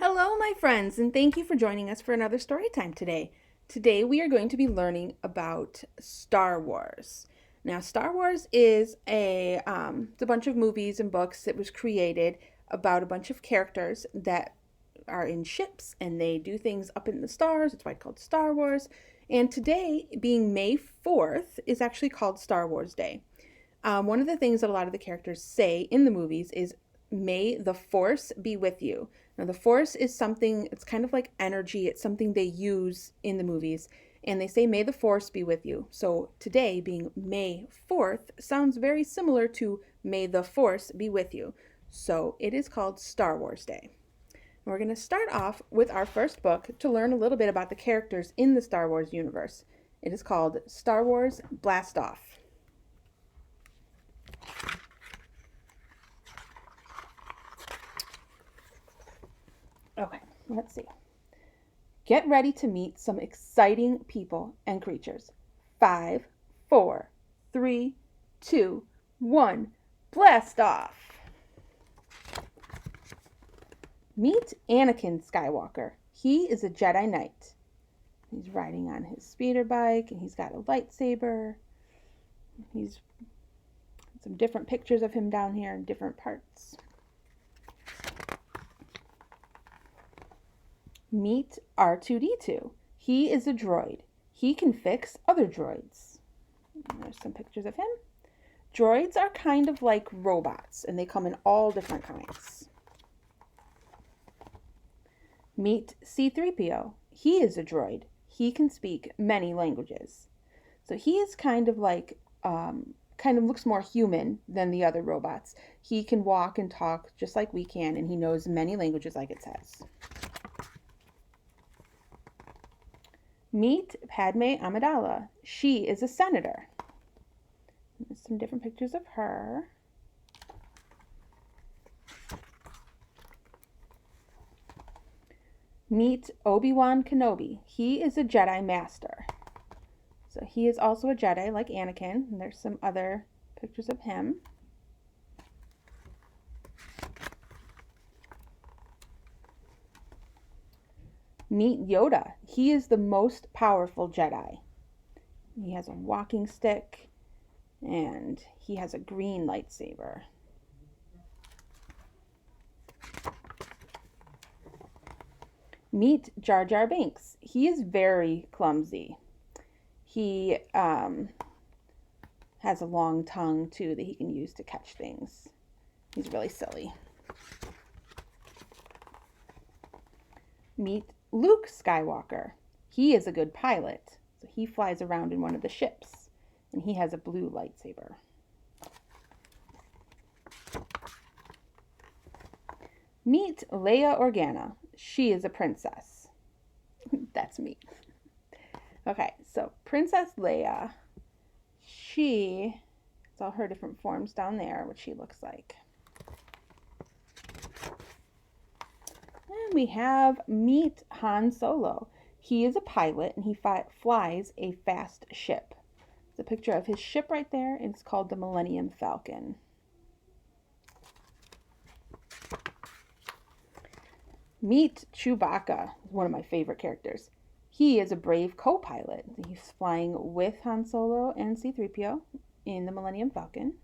Hello, my friends, and thank you for joining us for another story time today. Today, we are going to be learning about Star Wars. Now, Star Wars is it's a bunch of movies and books that was created about a bunch of characters that are in ships and they do things up in the stars. It's why it's called Star Wars. And today, being May 4th, is actually called Star Wars Day. One of the things that a lot of the characters say in the movies is, May the Force be with you. Now, the Force is something, it's kind of like energy, it's something they use in the movies. And they say, May the Force be with you. So today, being May 4th, sounds very similar to May the Force be with you. So it is called Star Wars Day. We're going to start off with our first book to learn a little bit about the characters in the Star Wars universe. It is called Star Wars Blast Off. Okay, let's see. Get ready to meet some exciting people and creatures. 5, 4, 3, 2, 1, blast off! Meet Anakin Skywalker. He is a Jedi Knight. He's riding on his speeder bike and he's got a lightsaber. He's some different pictures of him down here in different parts. Meet R2-D2. He is a droid. He can fix other droids. There's some pictures of him. Droids are kind of like robots, and they come in all different kinds. Meet C-3PO. He is a droid. He can speak many languages. So he is kind of like, kind of looks more human than the other robots. He can walk and talk just like we can, and he knows many languages like it says. Meet Padme Amidala. She is a senator. There's some different pictures of her. Meet Obi-Wan Kenobi. He is a Jedi Master. So he is also a Jedi like Anakin. And there's some other pictures of him. Meet Yoda. He is the most powerful Jedi. He has a walking stick and he has a green lightsaber. Meet Jar Jar Binks. He is very clumsy. He has a long tongue too that he can use to catch things. He's really silly. Meet Luke Skywalker. He is a good pilot. So he flies around in one of the ships and he has a blue lightsaber. Meet Leia Organa. She is a princess. That's me. Okay, so Princess Leia, it's all her different forms down there, what she looks like. And we have Meet Han Solo. He is a pilot and he flies a fast ship. There's a picture of his ship right there, and it's called the Millennium Falcon. Meet Chewbacca, one of my favorite characters. He is a brave co-pilot. He's flying with Han Solo and C-3PO in the Millennium Falcon.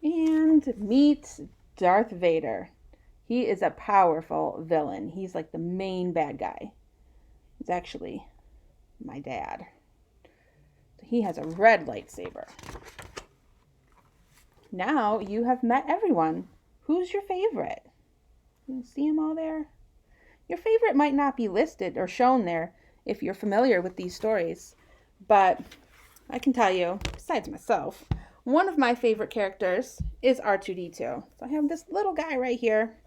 And meet Darth Vader. He is a powerful villain. He's like the main bad guy. He's actually my dad. He has a red lightsaber. Now you have met everyone. Who's your favorite? You see them all there? Your favorite might not be listed or shown there if you're familiar with these stories, but I can tell you, besides myself, one of my favorite characters is R2-D2. So I have this little guy right here.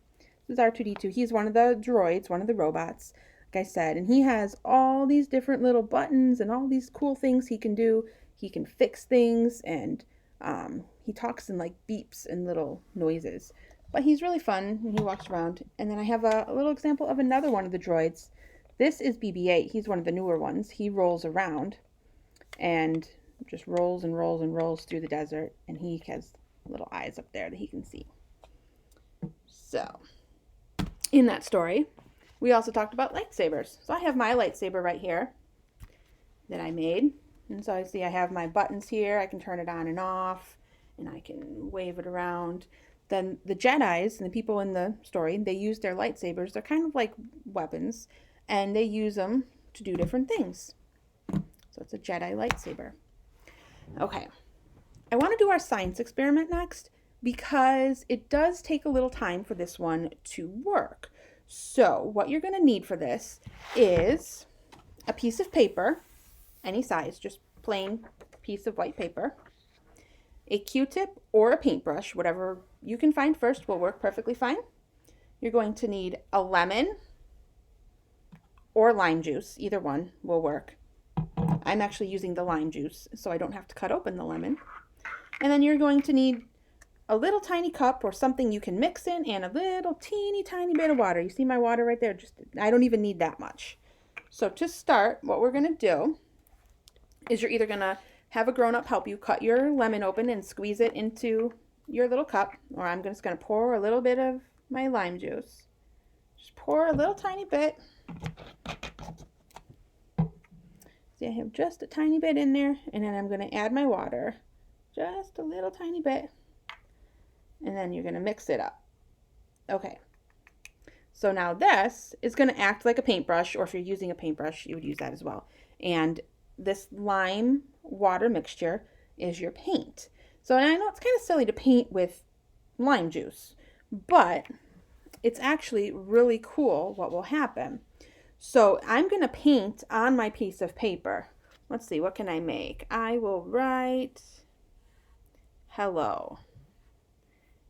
This is R2-D2. He's one of the droids, one of the robots, like I said, and he has all these different little buttons and all these cool things he can do. He can fix things, and he talks in like beeps and little noises. But he's really fun when he walks around. And then I have a little example of another one of the droids. This is BB-8. He's one of the newer ones. He rolls around and just rolls and rolls and rolls through the desert. And he has little eyes up there that he can see. So, in that story, we also talked about lightsabers. So I have my lightsaber right here that I made. And so I see I have my buttons here. I can turn it on and off, and I can wave it around. Then the Jedis and the people in the story, they use their lightsabers. They're kind of like weapons, and they use them to do different things. So it's a Jedi lightsaber. Okay, I want to do our science experiment next because it does take a little time for this one to work. So what you're going to need for this is a piece of paper, any size, just plain piece of white paper, a Q-tip or a paintbrush, whatever you can find first will work perfectly fine. You're going to need a lemon or lime juice, either one will work. I'm actually using the lime juice so I don't have to cut open the lemon. And then you're going to need a little tiny cup or something you can mix in and a little teeny tiny bit of water. You see my water right there? I don't even need that much. So to start, what we're going to do is you're either going to have a grown-up help you cut your lemon open and squeeze it into your little cup, or I'm just going to pour a little bit of my lime juice. Just pour a little tiny bit. See, I have just a tiny bit in there, and then I'm going to add my water. Just a little tiny bit. And then you're going to mix it up. Okay. So now this is going to act like a paintbrush, or if you're using a paintbrush, you would use that as well. And this lime water mixture is your paint. So I know it's kind of silly to paint with lime juice, but it's actually really cool what will happen. So I'm going to paint on my piece of paper. Let's see, what can I make? I will write hello.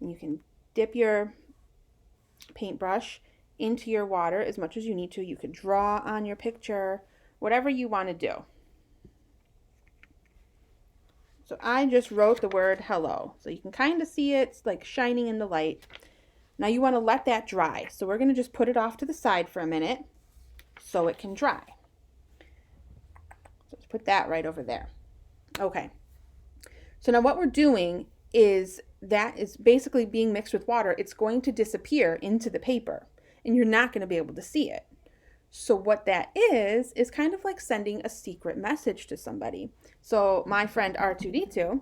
And you can dip your paintbrush into your water as much as you need to. You could draw on your picture, whatever you want to do. So I just wrote the word hello. So you can kind of see it's like shining in the light. Now you want to let that dry. So we're going to just put it off to the side for a minute so it can dry. So let's put that right over there. Okay. So now what we're doing is that is basically being mixed with water. It's going to disappear into the paper and you're not going to be able to see it. So what that is kind of like sending a secret message to somebody. So my friend R2D2,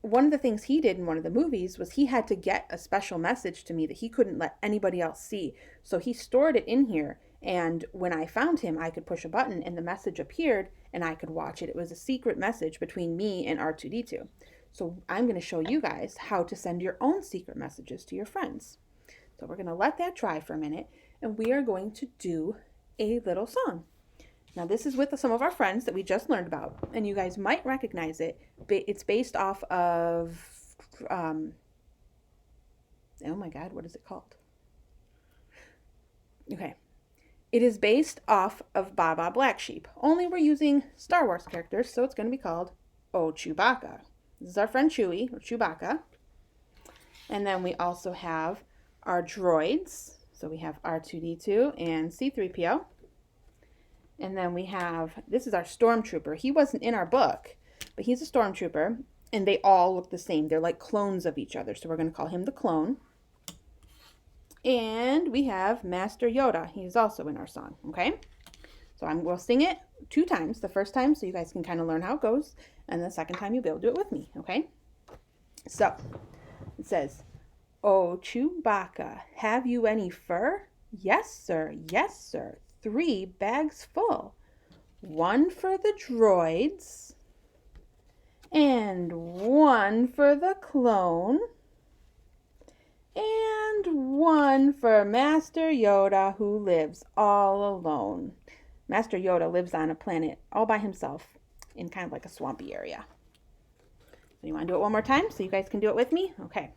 one of the things he did in one of the movies was he had to get a special message to me that he couldn't let anybody else see. So he stored it in here, and when I found him, I could push a button and the message appeared and I could watch it. It was a secret message between me and R2D2. So I'm going to show you guys how to send your own secret messages to your friends. So we're going to let that dry for a minute, and we are going to do a little song. Now this is with some of our friends that we just learned about, and you guys might recognize it. It's based off of, oh my God, what is it called? Okay. It is based off of Baa Black Sheep, only we're using Star Wars characters, so it's going to be called Oh Chewbacca. This is our friend Chewie, or Chewbacca. And then we also have our droids. So we have R2D2 and C3PO. And then we have, this is our stormtrooper. He wasn't in our book, but he's a stormtrooper, and they all look the same. They're like clones of each other, so we're going to call him the clone. And we have Master Yoda. He's also in our song, okay? So we'll sing it 2 times. The first time so you guys can kind of learn how it goes, and the second time you'll be able to do it with me, okay? So it says, "Oh, Chewbacca, have you any fur? Yes, sir, yes, sir. 3 bags full. 1 for the droids, and 1 for the clone, and 1 for Master Yoda, who lives all alone." Master Yoda lives on a planet all by himself in kind of like a swampy area. So you want to do it one more time so you guys can do it with me? Okay.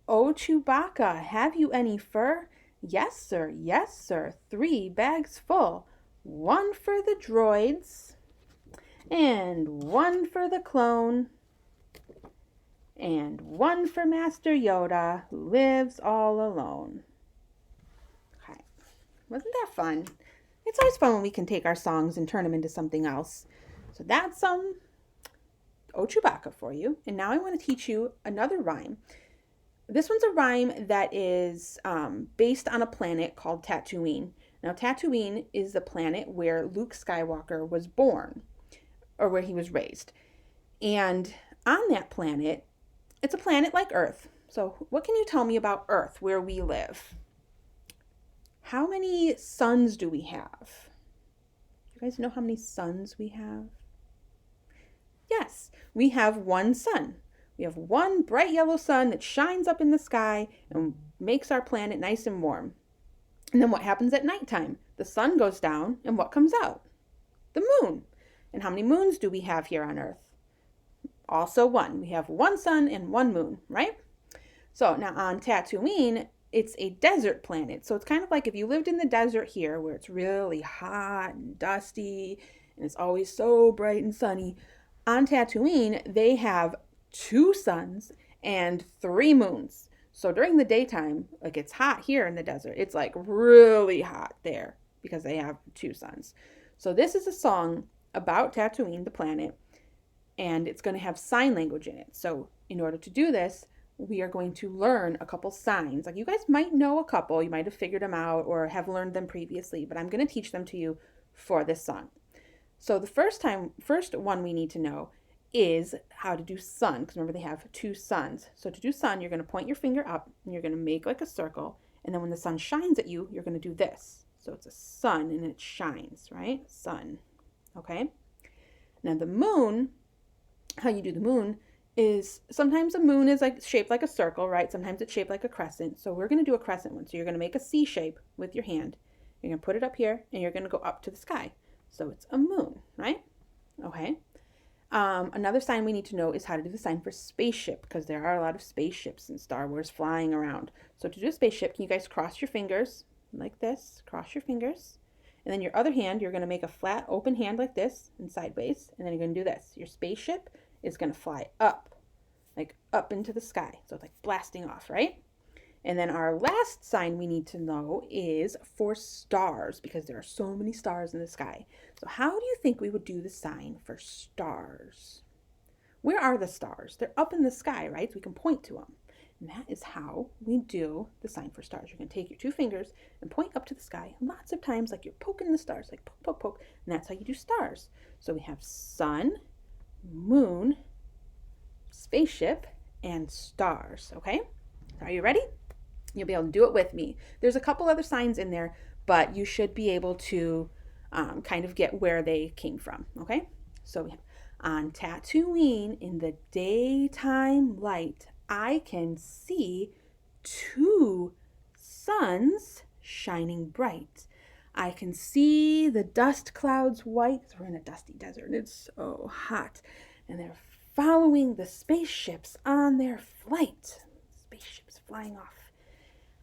"Oh, Chewbacca, have you any fur? Yes, sir, yes, sir. 3 bags full. 1 for the droids, and 1 for the clone, and 1 for Master Yoda, who lives all alone." Okay. Wasn't that fun? It's always fun when we can take our songs and turn them into something else. So that's Oh Chewbacca for you. And now I want to teach you another rhyme. This one's a rhyme that is based on a planet called Tatooine. Now, Tatooine is the planet where Luke Skywalker was born, or where he was raised. And on that planet, it's a planet like Earth. So, what can you tell me about Earth, where we live? How many suns do we have? You guys know how many suns we have? Yes, we have one sun. We have one bright yellow sun that shines up in the sky and makes our planet nice and warm. And then what happens at nighttime? The sun goes down, and what comes out? The moon. And how many moons do we have here on Earth? Also one. We have one sun and one moon, right? So now on Tatooine, it's a desert planet. So it's kind of like if you lived in the desert here where it's really hot and dusty and it's always so bright and sunny. On Tatooine, they have 2 suns and 3 moons. So during the daytime, like it's hot here in the desert. It's like really hot there because they have 2 suns. So this is a song about Tatooine, the planet, and it's going to have sign language in it. So in order to do this, we are going to learn a couple signs. Like you guys might know a couple, you might have figured them out or have learned them previously, but I'm going to teach them to you for this song. So the first one we need to know is how to do sun, because remember they have 2 suns. So to do sun, you're going to point your finger up and you're going to make like a circle, and then when the sun shines at you, you're going to do this. So it's a sun and it shines, right? Sun. Okay? Now the moon, how you do the moon is sometimes the moon is like shaped like a circle, right? Sometimes it's shaped like a crescent. So we're going to do a crescent one. So you're going to make a C shape with your hand. You're going to put it up here and you're going to go up to the sky. So it's a moon, right? Okay. Another sign we need to know is how to do the sign for spaceship, because there are a lot of spaceships in Star Wars flying around. So to do a spaceship, can you guys cross your fingers like this? Cross your fingers. And then your other hand, you're going to make a flat open hand like this and sideways. And then you're going to do this. Your spaceship is going to fly up, like up into the sky. So it's like blasting off, right? And then our last sign we need to know is for stars, because there are so many stars in the sky. So how do you think we would do the sign for stars? Where are the stars? They're up in the sky, right? So we can point to them. And that is how we do the sign for stars. You're going to take your 2 fingers and point up to the sky. Lots of times, like you're poking the stars, like poke, poke, poke. And that's how you do stars. So we have sun, moon, spaceship, and stars, okay? Are you ready? You'll be able to do it with me. There's a couple other signs in there, but you should be able to kind of get where they came from, okay? So we have, on Tatooine, in the daytime light, I can see 2 suns shining bright. I can see the dust clouds white. We're in a dusty desert and it's so hot. And they're following the spaceships on their flight. Spaceships flying off.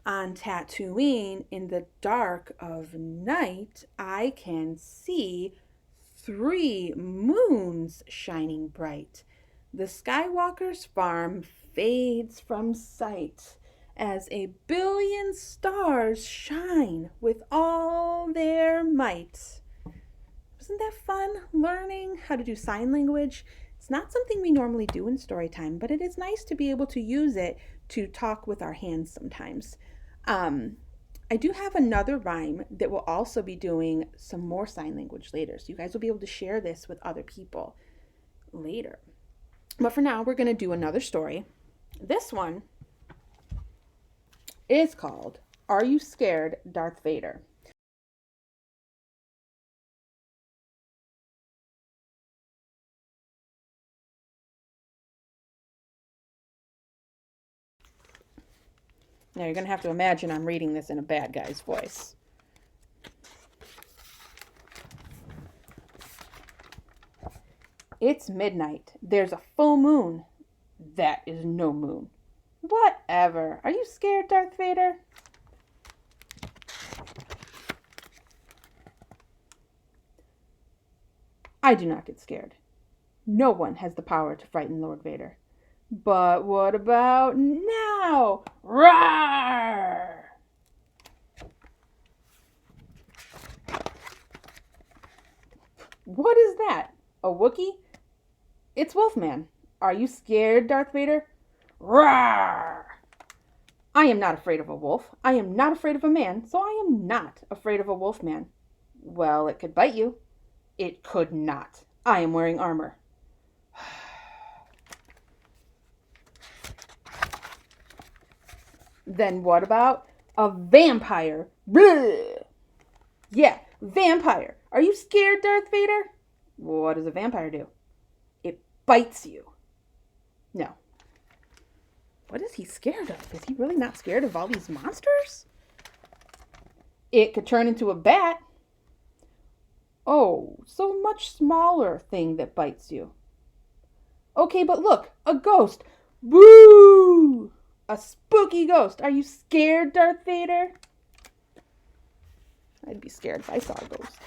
On Tatooine, in the dark of night, I can see 3 moons shining bright. The Skywalker's farm fades from sight as a billion stars shine with all their might. Wasn't that fun, learning how to do sign language? It's not something we normally do in story time, but it is nice to be able to use it to talk with our hands sometimes. I do have another rhyme that will also be doing some more sign language later. So you guys will be able to share this with other people later. But for now, we're going to do another story. This one is called Are You Scared, Darth Vader? Now you're going to have to imagine I'm reading this in a bad guy's voice. It's midnight. There's a full moon. That is no moon. Whatever. Are you scared, Darth Vader? I do not get scared. No one has the power to frighten Lord Vader. But what about now? Roar! What is that? A Wookiee? It's Wolfman. Are you scared, Darth Vader? Roar! I am not afraid of a wolf. I am not afraid of a man, so I am not afraid of a wolf man. Well, it could bite you. It could not. I am wearing armor. Then what about a vampire? Bleh. Yeah, vampire. Are you scared, Darth Vader? What does a vampire do? It bites you. No. What is he scared of? Is he really not scared of all these monsters? It could turn into a bat. Oh, so much smaller thing that bites you. Okay, but look, a ghost. Woo! A spooky ghost. Are you scared, Darth Vader? I'd be scared if I saw a ghost.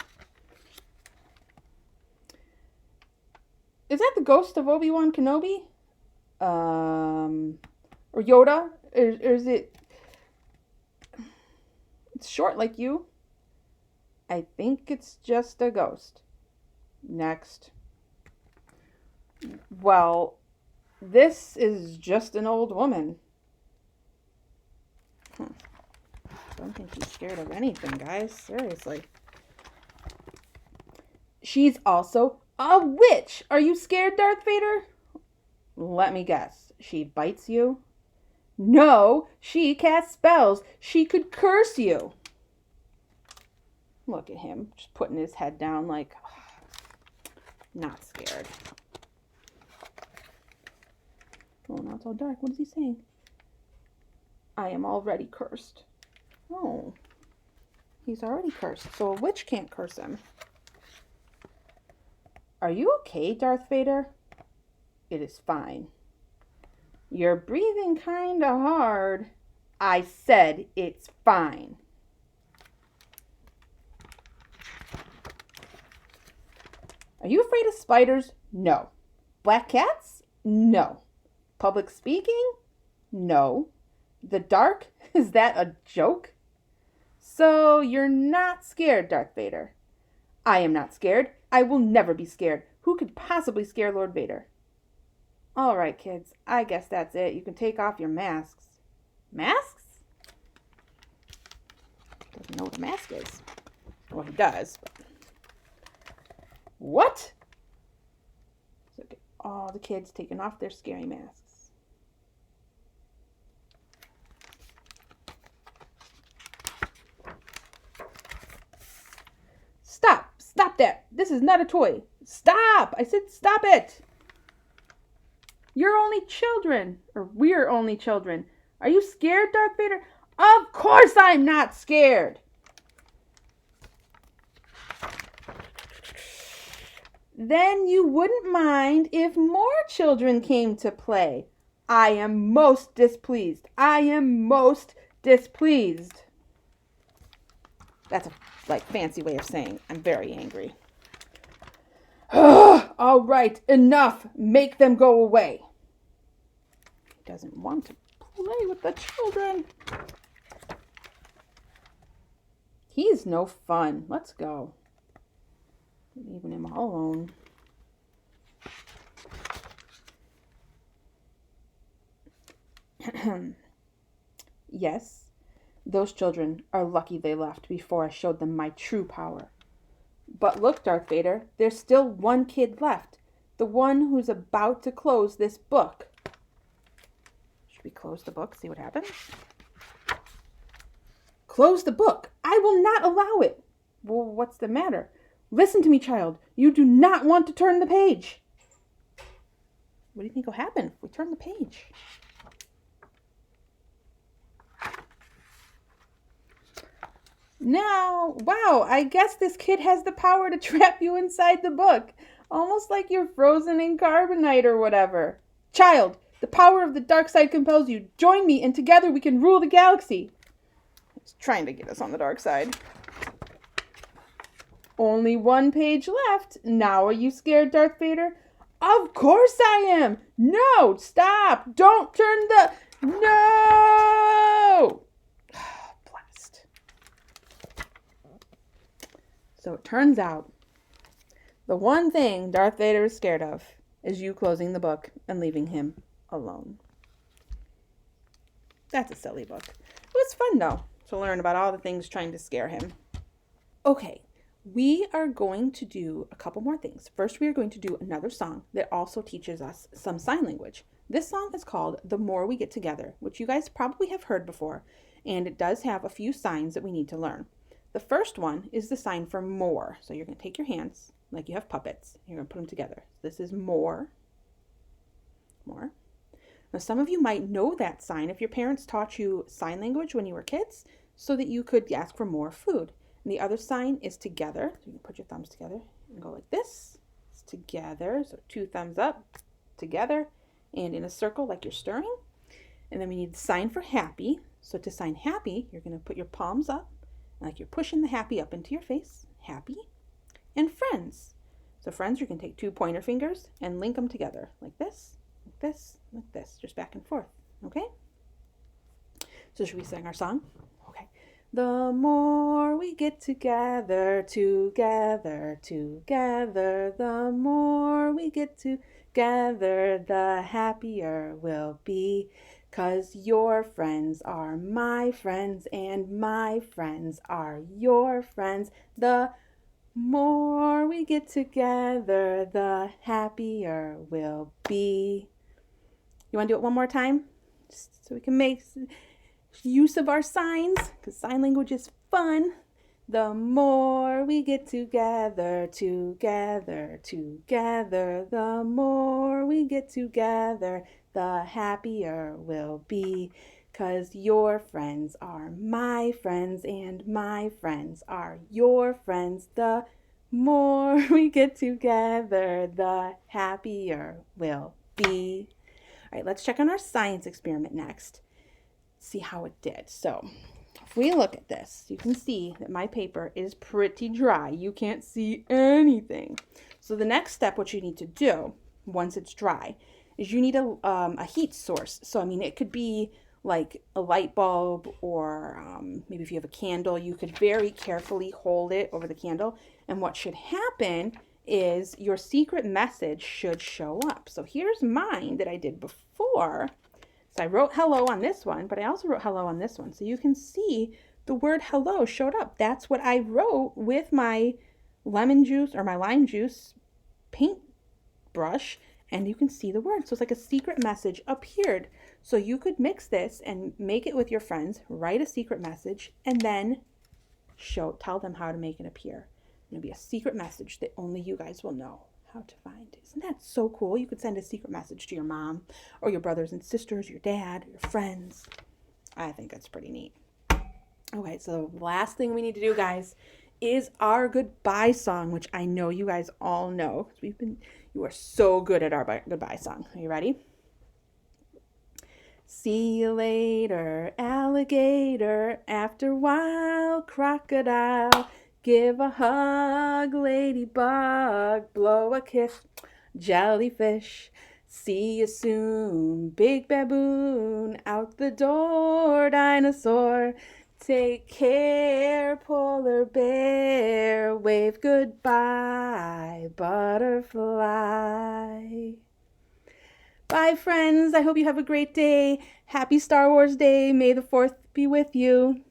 Is that the ghost of Obi-Wan Kenobi? Or Yoda? Or is it... It's short like you. I think it's just a ghost. Next. Well, this is just an old woman. Don't think she's scared of anything, guys. Seriously. She's also a witch. Are you scared, Darth Vader? Let me guess. She bites you? No, she casts spells. She could curse you. Look at him, just putting his head down like, not scared. Oh, now it's all dark. What is he saying? I am already cursed. Oh, he's already cursed, so a witch can't curse him. Are you okay, Darth Vader? It is fine. You're breathing kinda hard. I said it's fine. Are you afraid of spiders? No. Black cats? No. Public speaking? No. The dark? Is that a joke? So you're not scared, Darth Vader. I am not scared. I will never be scared. Who could possibly scare Lord Vader? All right, kids. I guess that's it. You can take off your masks. Masks? Doesn't know what a mask is. Well, he does. But... What? Look at all the kids taking off their scary masks. Stop! Stop that! This is not a toy. Stop! I said stop it! You're only children. Or we're only children. Are you scared, Darth Vader? Of course I'm not scared! Then you wouldn't mind if more children came to play. I am most displeased. I am most displeased. That's a fancy way of saying I'm very angry. All right, enough. Make them go away. He doesn't want to play with the children. He's no fun. Let's go. Leaving him all alone. Yes, those children are lucky they left before I showed them my true power. But look, Darth Vader, there's still one kid left. The one who's about to close this book. Should we close the book, see what happens? Close the book. I will not allow it. Well, what's the matter? Listen to me, child. You do not want to turn the page. What do you think will happen if we turn the page? Now, wow, I guess this kid has the power to trap you inside the book. Almost like you're frozen in carbonite or whatever. Child, the power of the dark side compels you. Join me and together we can rule the galaxy. He's trying to get us on the dark side. Only one page left. Now are you scared, Darth Vader? Of course I am. No, stop. Don't turn the... No! Blast. So it turns out the one thing Darth Vader is scared of is you closing the book and leaving him alone. That's a silly book. It was fun though to learn about all the things trying to scare him. Okay, we are going to do a couple more things. First, we are going to do another song that also teaches us some sign language. This song is called The More We Get Together, which you guys probably have heard before, and it does have a few signs that we need to learn. The first one is the sign for more. So you're going to take your hands like you have puppets. You're going to put them together. This is more. More. Now, some of you might know that sign if your parents taught you sign language when you were kids so that you could ask for more food. And the other sign is together. So you can put your thumbs together and go like this. It's together. So 2 thumbs up, together, and in a circle like you're stirring. And then we need the sign for happy. So to sign happy, you're going to put your palms up like you're pushing the happy up into your face. Happy. And friends. So friends, you can take 2 pointer fingers and link them together like this, like this, like this, just back and forth. Okay? So should we sing our song? Okay. The more we get together, together, together, the more we get together, the happier we'll be. 'Cause your friends are my friends and my friends are your friends. The more we get together, the happier we'll be. You want to do it one more time? Just so we can make use of our signs, because sign language is fun. The more we get together, together, together, the more we get together, the happier we'll be. 'Cause your friends are my friends and my friends are your friends. The more we get together, the happier we'll be. All right, let's check on our science experiment next. See how it did. So if we look at this, you can see that my paper is pretty dry. You can't see anything. So the next step, what you need to do once it's dry, is you need a heat source. So, I mean, it could be like a light bulb or maybe if you have a candle, you could very carefully hold it over the candle. And what should happen is your secret message should show up. So here's mine that I did before. So I wrote hello on this one, but I also wrote hello on this one. So you can see the word hello showed up. That's what I wrote with my lemon juice or my lime juice paintbrush. And you can see the word. So it's like a secret message appeared. So you could mix this and make it with your friends, write a secret message, and then tell them how to make it appear. It'll be a secret message that only you guys will know how to find. Isn't that so cool? You could send a secret message to your mom or your brothers and sisters, your dad, your friends. I think that's pretty neat. Okay, so the last thing we need to do, guys, is our goodbye song, which I know you guys all know. You are so good at our goodbye song. Are you ready? See you later, alligator. After a while, crocodile. Give a hug, ladybug. Blow a kiss, jellyfish. See you soon, big baboon. Out the door, dinosaur. Take care, polar bear. Wave goodbye, butterfly. Bye, friends. I hope you have a great day. Happy Star Wars Day. May the 4th be with you.